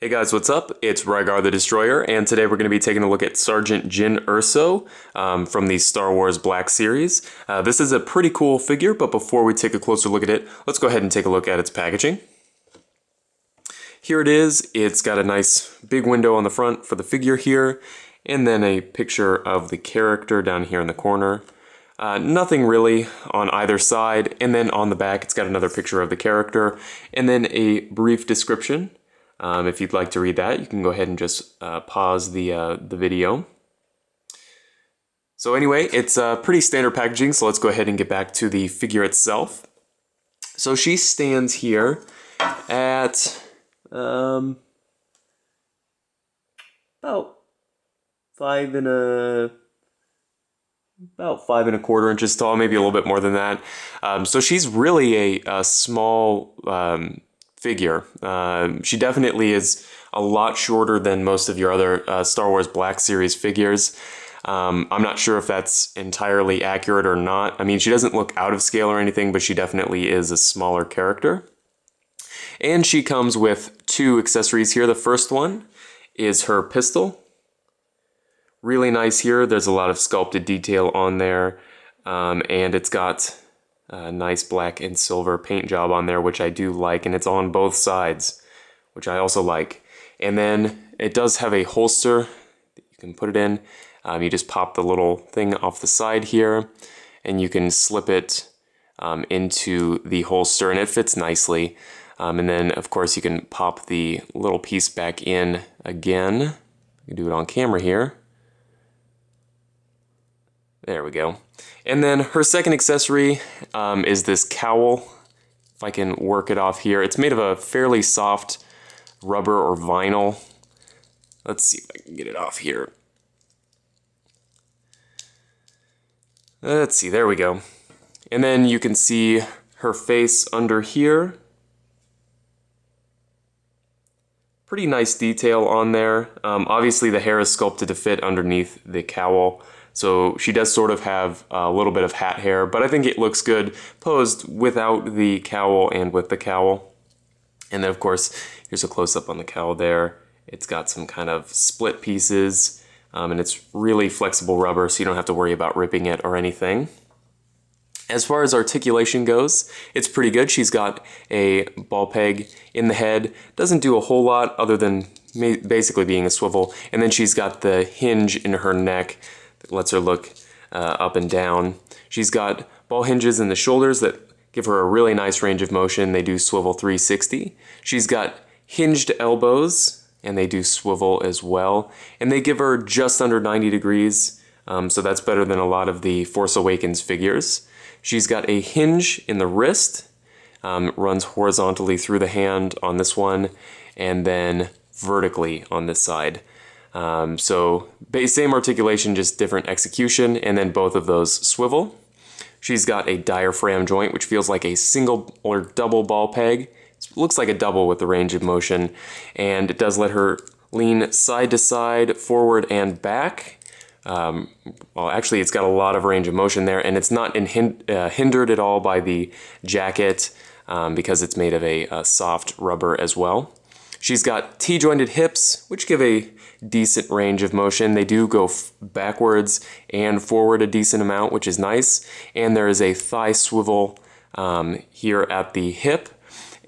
Hey guys, what's up? It's Rygar the Destroyer, and today we're going to be taking a look at Sergeant Jyn Erso from the Star Wars Black Series. This is a pretty cool figure, but before we take a closer look at it, let's go ahead and take a look at its packaging. Here it is. It's got a nice big window on the front for the figure here, and then a picture of the character down here in the corner. Nothing really on either side, and then on the back it's got another picture of the character, and then a brief description. If you'd like to read that, you can go ahead and just pause the video. So anyway, it's pretty standard packaging, so let's go ahead and get back to the figure itself. So she stands here at about 5¼ inches tall, maybe a little bit more than that. So she's really a small figure. She definitely is a lot shorter than most of your other Star Wars Black Series figures. I'm not sure if that's entirely accurate or not. I mean, she doesn't look out of scale or anything, but she definitely is a smaller character. And she comes with two accessories here. The first one is her pistol. Really nice here. There's a lot of sculpted detail on there, and it's got a nice black and silver paint job on there, which I do like, and it's on both sides, which I also like. And then it does have a holster that you can put it in. You just pop the little thing off the side here, and you can slip it into the holster, and it fits nicely. And then, of course, you can pop the little piece back in again. You can do it on camera here. There we go. And then her second accessory is this cowl. If I can work it off here. It's made of a fairly soft rubber or vinyl. Let's see if I can get it off here. Let's see, there we go. And then you can see her face under here. Pretty nice detail on there. Obviously the hair is sculpted to fit underneath the cowl. So she does sort of have a little bit of hat hair, but I think it looks good posed without the cowl and with the cowl. And then of course, here's a close-up on the cowl there. It's got some kind of split pieces, and it's really flexible rubber, so you don't have to worry about ripping it or anything. As far as articulation goes, it's pretty good. She's got a ball peg in the head. Doesn't do a whole lot other than basically being a swivel. And then she's got the hinge in her neck that lets her look up and down. She's got ball hinges in the shoulders that give her a really nice range of motion. They do swivel 360. She's got hinged elbows, and they do swivel as well. And they give her just under 90 degrees, so that's better than a lot of the Force Awakens figures. She's got a hinge in the wrist, runs horizontally through the hand on this one, and then vertically on this side. So same articulation, just different execution, and then both of those swivel. She's got a diaphragm joint, which feels like a single or double ball peg. It looks like a double with the range of motion, and it does let her lean side to side, forward and back. Well, actually, it's got a lot of range of motion there, and it's not hindered at all by the jacket because it's made of a soft rubber as well. She's got T-jointed hips, which give a decent range of motion. They do go backwards and forward a decent amount, which is nice. And there is a thigh swivel here at the hip.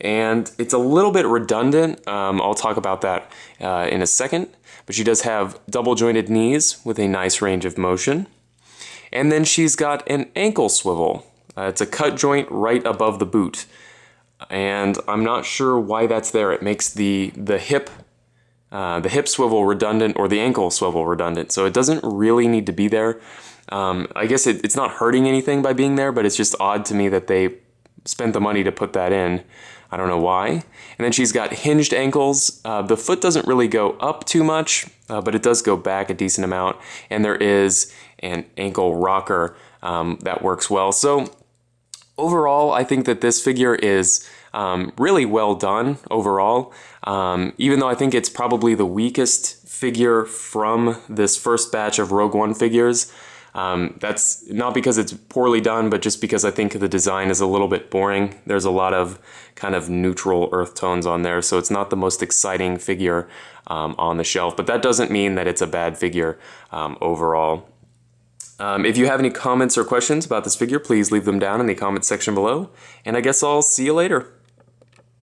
And it's a little bit redundant. I'll talk about that in a second. But she does have double jointed knees with a nice range of motion. And then she's got an ankle swivel. It's a cut joint right above the boot. And I'm not sure why that's there. It makes the hip swivel redundant, or the ankle swivel redundant. So it doesn't really need to be there. I guess it's not hurting anything by being there, but it's just odd to me that they spent the money to put that in. I don't know why. And then she's got hinged ankles. The foot doesn't really go up too much, but it does go back a decent amount. And there is an ankle rocker that works well. So overall, I think that this figure is really well done overall. Even though I think it's probably the weakest figure from this first batch of Rogue One figures, That's not because it's poorly done, but just because I think the design is a little bit boring. There's a lot of kind of neutral earth tones on there, so it's not the most exciting figure on the shelf, but that doesn't mean that it's a bad figure overall. If you have any comments or questions about this figure, please leave them down in the comments section below, and I guess I'll see you later.